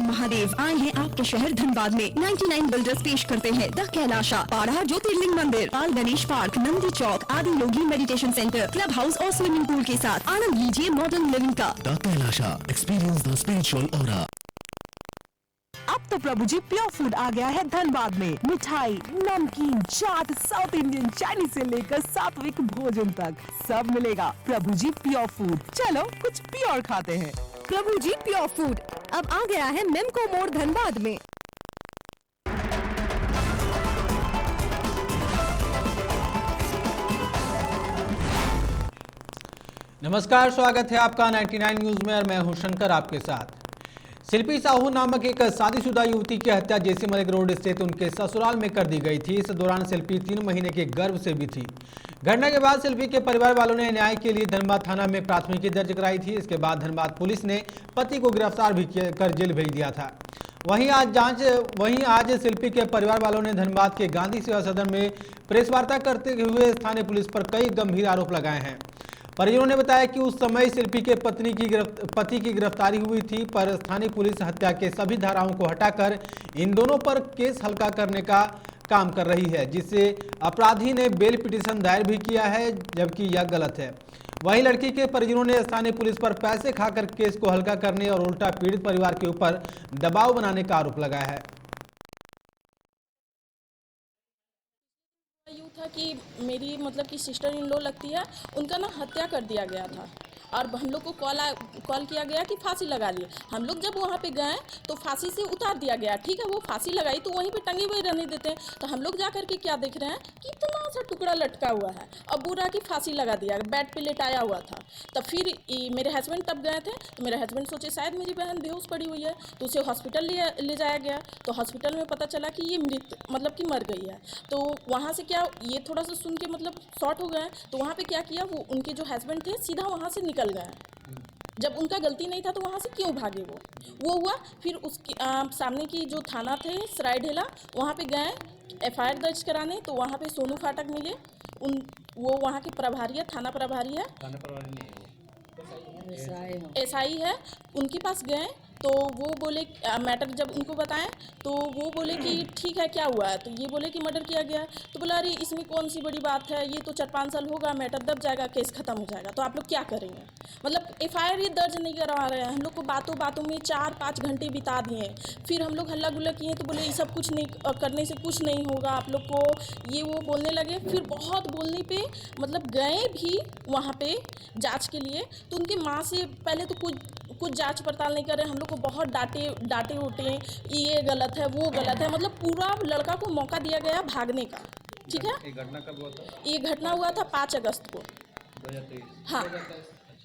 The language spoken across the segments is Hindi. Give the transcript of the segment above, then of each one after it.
महादेव आए हैं आपके शहर धनबाद में। 99 बिल्डर्स पेश करते हैं द कैलाशा, पाड़ा ज्योतिर्लिंग मंदिर, पाल गणेश पार्क, नंदी चौक, आदि योगी मेडिटेशन सेंटर, क्लब हाउस और स्विमिंग पूल के साथ आनंद लीजिए मॉडर्न लिविंग का। The Kailasa, experience the spiritual aura. अब तो प्रभु जी प्योर फूड आ गया है धनबाद में। मिठाई, नमकीन, चाट, साउथ इंडियन, चाइनीज से लेकर सात्विक भोजन तक सब मिलेगा। प्रभु जी प्योर फूड, चलो कुछ प्योर खाते हैं। प्रभु जी प्योर फूड अब आ गया है मेमको मोड़ धनबाद में। नमस्कार, स्वागत है आपका 99 न्यूज में और मैं हूं शंकर आपके साथ। शिल्पी साहू नामक एक शादीशुदा युवती की हत्या जैसी मलिक रोड स्थित उनके ससुराल में कर दी गई थी। इस दौरान शिल्पी 3 महीने के गर्भ से भी थी। घटना के बाद शिल्पी के परिवार वालों ने न्याय के लिए धनबाद थाना में प्राथमिकी दर्ज कराई थी। इसके बाद धनबाद पुलिस ने पति को गिरफ्तार भी कर जेल भेज दिया था। वहीं आज शिल्पी के परिवार वालों ने धनबाद के गांधी सेवा सदन में प्रेस वार्ता करते हुए स्थानीय पुलिस पर कई गंभीर आरोप लगाए हैं। परिजनों ने बताया कि उस समय शिल्पी के पति की गिरफ्तारी हुई थी, पर स्थानीय पुलिस हत्या के सभी धाराओं को हटाकर इन दोनों पर केस हल्का करने का काम कर रही है, जिससे अपराधी ने बेल पिटीशन दायर भी किया है, जबकि यह गलत है। वहीं लड़की के परिजनों ने स्थानीय पुलिस पर पैसे खाकर केस को हल्का करने और उल्टा पीड़ित परिवार के ऊपर दबाव बनाने का आरोप लगाया है। था कि मेरी मतलब कि सिस्टर इन लॉ लगती है, उनका ना हत्या कर दिया गया था और हम लोग को कॉल किया गया कि फांसी लगा लिए। हम लोग जब वहाँ पे गए तो फांसी से उतार दिया गया। ठीक है, वो फांसी लगाई तो वहीं पे टंगे हुए रहने देते हैं। तो हम लोग जा करके क्या देख रहे हैं कि इतना सा टुकड़ा लटका हुआ है और बुरा की फांसी लगा दिया, बेड पे लेटाया हुआ था। तब फिर मेरे हस्बैंड तब गए थे तो मेरे हस्बैंड सोचे शायद मेरी बहन बेहोश पड़ी हुई है, तो उसे हॉस्पिटल ले जाया गया। तो हॉस्पिटल में पता चला कि ये मृत मतलब कि मर गई है। तो वहाँ से क्या ये थोड़ा सा सुन के मतलब शॉर्ट हो गए। तो वहाँ पे क्या किया, वो उनके जो हस्बैंड थे सीधा वहाँ से निकल गए। जब उनका गलती नहीं था तो वहाँ से क्यों भागे वो हुआ। फिर उसके सामने की जो थाना थे सराय ढेला, वहाँ पे गए FIR दर्ज कराने। तो वहाँ पे सोनू फाटक मिले, वो वहाँ के प्रभारी है, थाना प्रभारी है, SI है, उनके पास गए। तो वो बोले मैटर जब उनको बताएं तो वो बोले कि ठीक है क्या हुआ है। तो ये बोले कि मर्डर किया गया। तो बोला अरे इसमें कौन सी बड़ी बात है, ये तो 4-5 साल होगा, मैटर दब जाएगा, केस खत्म हो जाएगा। तो आप लोग क्या करेंगे, मतलब FIR ये दर्ज नहीं करवा रहे हैं। हम लोग को बातों में 4-5 घंटे बिता दिए। फिर हम लोग हल्ला गुल्ला किए तो बोले ये सब कुछ नहीं करने से कुछ नहीं होगा आप लोग को, ये वो बोलने लगे। फिर बहुत बोलने पे मतलब गए भी वहाँ पे जाँच के लिए। तो उनके माँ से पहले तो कुछ जांच पड़ताल नहीं कर रहे। हम लोग को बहुत डांटे उठे, ये गलत है वो गलत है, मतलब पूरा लड़का को मौका दिया गया भागने का। ठीक है, ये घटना कब हुआ था? ये घटना हुआ था 5 अगस्त को 2023। हाँ,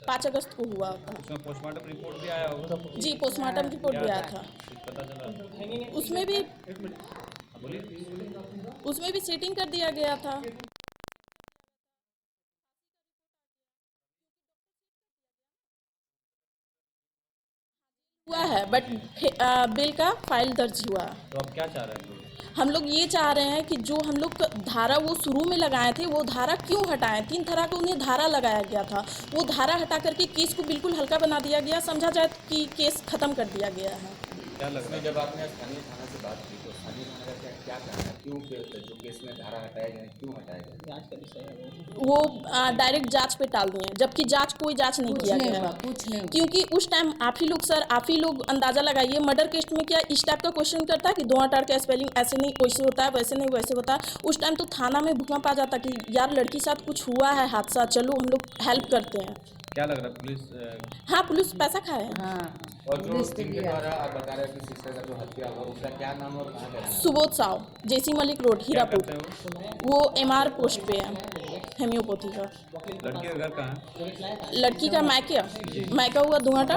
5 अगस्त को हुआ था। उसमें पोस्टमार्टम रिपोर्ट भी आया होगा? जी, पोस्टमार्टम रिपोर्ट भी आया था। पता चला उसमें भी सीटिंग कर दिया गया था। हुआ है बट बिल का फाइल दर्ज हुआ। तो अब क्या चाह रहे हैं? हम लोग ये चाह रहे हैं कि जो हम लोग धारा वो शुरू में लगाए थे वो धारा क्यों हटाएं। 3 तरह का उन्हें धारा लगाया गया था, वो धारा हटा करके केस को बिल्कुल हल्का बना दिया गया, समझा जाए कि केस खत्म कर दिया गया है। क्या लग रहा है? जब आपने स्थानीय थाना से बात की तो स्थानीय थाना का क्या कहना है, क्यों जो केस में धारा हटाया गया, क्यों हटाया गया? जांच का विषय है वो डायरेक्ट जांच पे टाल दिए, जबकि कोई जांच नहीं किया गया। क्योंकि उस टाइम आप ही लोग अंदाजा लगाइए, मर्डर केस में क्या इस टाइप का क्वेश्चन करता है कि 2 अटार का स्पेलिंग ऐसे नहीं वैसे होता है, वैसे नहीं वैसे होता है। उस टाइम तो थाना में भूकंप आ जाता कि यार लड़की साथ कुछ हुआ है हादसा, चलो हम लोग हेल्प करते हैं। क्या लग रहा है पुलिस? हाँ, पुलिस पैसा खाए। हाँ। और जो जिनके द्वारा आप बता रहे हैं कि सिस्टर का जो हत्या हुआ उसका क्या नाम और कहाँ का? सुबोध साव, जेसी मलिक रोड, हीरापुर। वो MR पोस्ट पे है, हेम्योपैथी का। लड़की का घर कहाँ है? लड़की का मायका हुआ दुहाटा।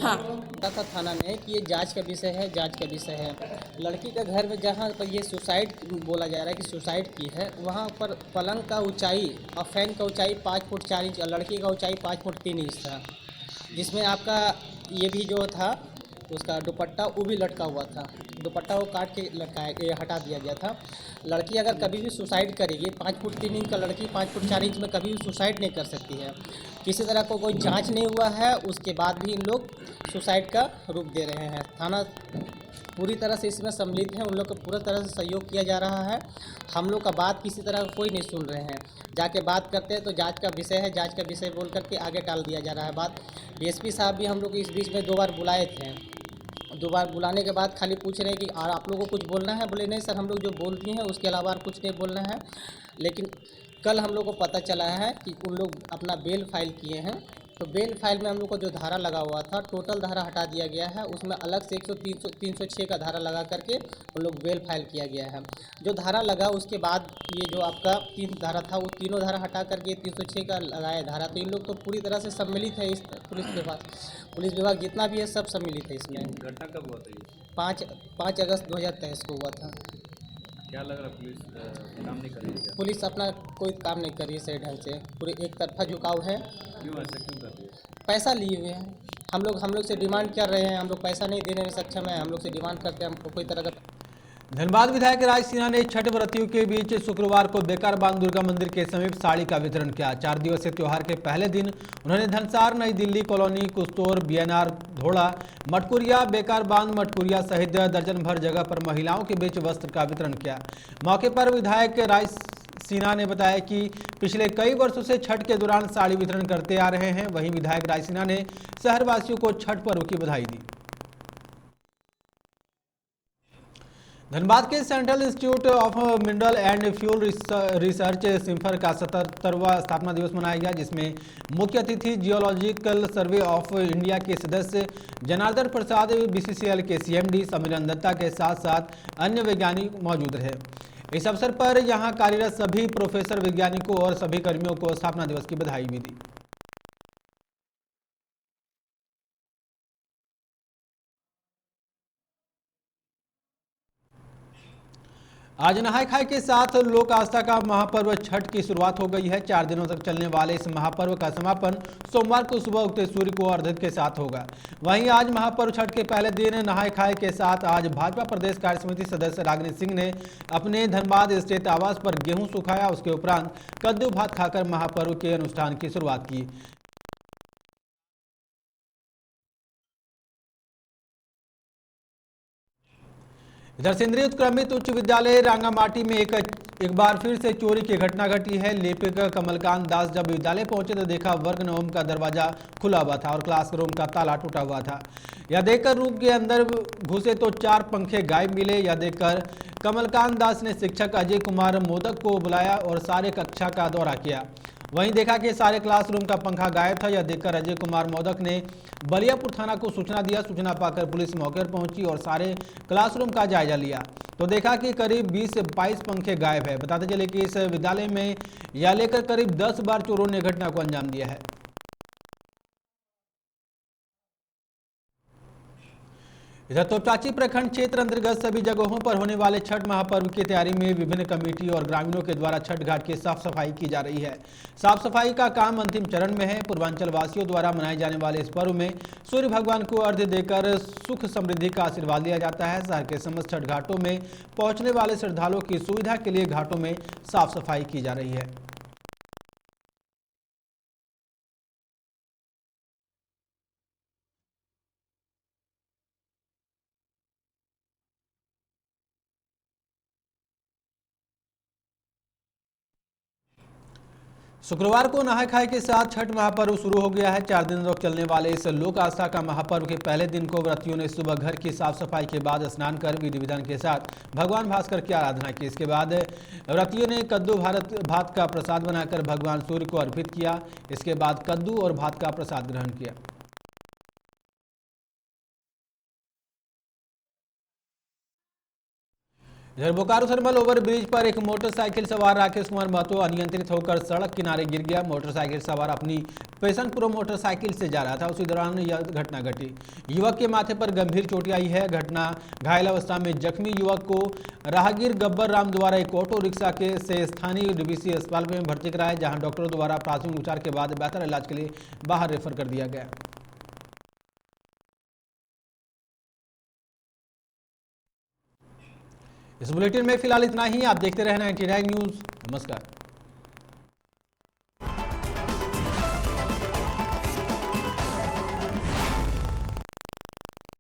हाँ, था थाना में कि ये जांच का विषय है। लड़की का घर में जहाँ पर ये सुसाइड बोला जा रहा है कि सुसाइड की है, वहाँ पर पलंग का ऊंचाई और फैन का ऊंचाई 5 फुट 4 इंच और लड़की का ऊंचाई 5 फुट 3 इंच था, जिसमें आपका ये भी जो था उसका दुपट्टा वो भी लटका हुआ था। दुपट्टा को काट के हटा दिया गया था। लड़की अगर कभी भी सुसाइड करेगी, 5 फुट 3 इंच का लड़की 5 फुट 4 इंच में कभी भी सुसाइड नहीं कर सकती है। किसी तरह को कोई जांच नहीं हुआ है, उसके बाद भी इन लोग सुसाइड का रूप दे रहे हैं। थाना पूरी तरह से इसमें सम्मिलित है, उन लोग को पूरी तरह से सहयोग किया जा रहा है। हम लोग का बात किसी तरह का कोई नहीं सुन रहे हैं। जाके बात करते हैं तो जांच का विषय है, जांच का विषय बोल करके आगे टाल दिया जा रहा है बात। डीएसपी साहब भी हम लोग इस बीच में 2 बार बुलाए थे। 2 बार बुलाने के बाद खाली पूछ रहे हैं कि आप लोगों को कुछ बोलना है। बोले नहीं सर, हम लोग जो बोलती हैं उसके अलावा और कुछ नहीं बोलना है। लेकिन कल हम लोग को पता चला है कि उन लोग अपना बेल फाइल किए हैं, तो बेल फाइल में हम लोग को जो धारा लगा हुआ था, टोटल धारा हटा दिया गया है। उसमें अलग से 306 का धारा लगा करके उन लोग बेल फाइल किया गया है। जो धारा लगा उसके बाद ये जो आपका 3 धारा था, वो तीनों धारा हटा करके 306 का लगाया धारा। तो इन लोग तो पूरी तरह से सम्मिलित है। इस पुलिस विभाग जितना भी है सब सम्मिलित है इसमें। घटना कब हुआ था ये? 5 अगस्त 2023 को हुआ था। क्या लग रहा पुलिस काम नहीं कर रही है? पुलिस अपना कोई काम नहीं कर रही है सही ढंग से, पूरे एक तरफा झुकाव है। क्यों ऐसा क्यों कर रही है? पैसा लिए हुए हैं। हम लोग से डिमांड कर रहे हैं, हम लोग पैसा नहीं देने में सक्षम है। हम लोग से डिमांड करते हैं हमको कोई तरह का। धनबाद विधायक राज सिन्हा ने छठ व्रतियों के बीच शुक्रवार को बेकार बांध दुर्गा मंदिर के समीप साड़ी का वितरण किया। 4 दिवसीय त्योहार के पहले दिन उन्होंने धनसार, नई दिल्ली कॉलोनी, कुस्तौर, बीएनआर, धोड़ा, मटकुरिया, बेकार बांध, मटकुरिया सहित दर्जन भर जगह पर महिलाओं के बीच वस्त्र का वितरण किया। मौके पर विधायक राज सिन्हा ने बताया कि पिछले कई वर्षों से छठ के दौरान साड़ी वितरण करते आ रहे हैं। वहीं विधायक राज सिन्हा ने शहरवासियों को छठ पर्व की बधाई दी। धनबाद के central institute of mineral and fuel research CIMFR का 77वां स्थापना दिवस मनाया गया, जिसमें मुख्य अतिथि जियोलॉजिकल सर्वे ऑफ इंडिया के सदस्य जनार्दन प्रसाद, बीसीसीएल के सीएमडी सम्मेलन दत्ता के साथ साथ अन्य वैज्ञानिक मौजूद रहे। इस अवसर पर यहां कार्यरत सभी प्रोफेसर, वैज्ञानिकों और सभी कर्मियों को स्थापना दिवस की बधाई भी दी। आज नहाय खाए के साथ लोक आस्था का महापर्व छठ की शुरुआत हो गई है। 4 दिनों तक चलने वाले इस महापर्व का समापन सोमवार को सुबह उगते सूर्य को अर्घ्य के साथ होगा। वहीं आज महापर्व छठ के पहले दिन नहाय खाए के साथ आज भाजपा प्रदेश कार्य समिति सदस्य रागिनी सिंह ने अपने धनबाद स्थित आवास पर गेहूं सुखाया। उसके उपरांत कद्दू भात खाकर महापर्व के अनुष्ठान की शुरुआत की। इधर सिंदरी उत्क्रमित उच्च विद्यालय रांगामाटी में एक बार फिर से चोरी की घटना घटी है। लेपिक कमलकांत दास जब विद्यालय पहुंचे तो देखा वर्ग नवम का दरवाजा खुला हुआ था और क्लासरूम का ताला टूटा हुआ था। यह देखकर रूम के अंदर घुसे तो 4 पंखे गायब मिले। यह देखकर कमलकांत दास ने शिक्षक अजय कुमार मोदक को बुलाया और सारे कक्षा का दौरा किया। वहीं देखा कि सारे क्लासरूम का पंखा गायब था। यह देखकर अजय कुमार मोदक ने बलियापुर थाना को सूचना दिया। सूचना पाकर पुलिस मौके पर पहुंची और सारे क्लासरूम का जायजा लिया तो देखा कि करीब 20 से 22 पंखे गायब है। बताते चले कि इस विद्यालय में यह लेकर करीब 10 बार चोरों ने घटना को अंजाम दिया है। इधर तोपचांची प्रखंड क्षेत्र अंतर्गत सभी जगहों पर होने वाले छठ महापर्व की तैयारी में विभिन्न कमेटी और ग्रामीणों के द्वारा छठ घाट की साफ सफाई की जा रही है। साफ सफाई का काम अंतिम चरण में है। पूर्वांचल वासियों द्वारा मनाए जाने वाले इस पर्व में सूर्य भगवान को अर्घ्य देकर सुख समृद्धि का आशीर्वाद लिया जाता है। शहर के समस्त छठ घाटों में पहुंचने वाले श्रद्धालुओं की सुविधा के लिए घाटों में साफ सफाई की जा रही है। शुक्रवार को नहाय खाए के साथ छठ महापर्व शुरू हो गया है। 4 दिन तक चलने वाले इस लोक आस्था का महापर्व के पहले दिन को व्रतियों ने सुबह घर की साफ सफाई के बाद स्नान कर विधि विधान के साथ भगवान भास्कर की आराधना की। इसके बाद व्रतियों ने कद्दू भात का प्रसाद बनाकर भगवान सूर्य को अर्पित किया। इसके बाद कद्दू और भात का प्रसाद ग्रहण किया। इधर बोकारो थर्मल ओवर ब्रिज पर एक मोटरसाइकिल सवार राकेश कुमार महतो अनियंत्रित होकर सड़क किनारे गिर गया। मोटरसाइकिल सवार अपनी पैशन प्रो मोटरसाइकिल से जा रहा था, उसी दौरान यह घटना घटी। युवक के माथे पर गंभीर चोटें आई है। घायल अवस्था में जख्मी युवक को राहगीर गब्बर राम द्वारा एक ऑटो रिक्शा से स्थानीय डीबीसी अस्पताल में भर्ती कराया, जहां डॉक्टरों द्वारा प्राथमिक उपचार के बाद बेहतर इलाज के लिए बाहर रेफर कर दिया गया। इस बुलेटिन में फिलहाल इतना ही। आप देखते रहना 99 न्यूज। नमस्कार।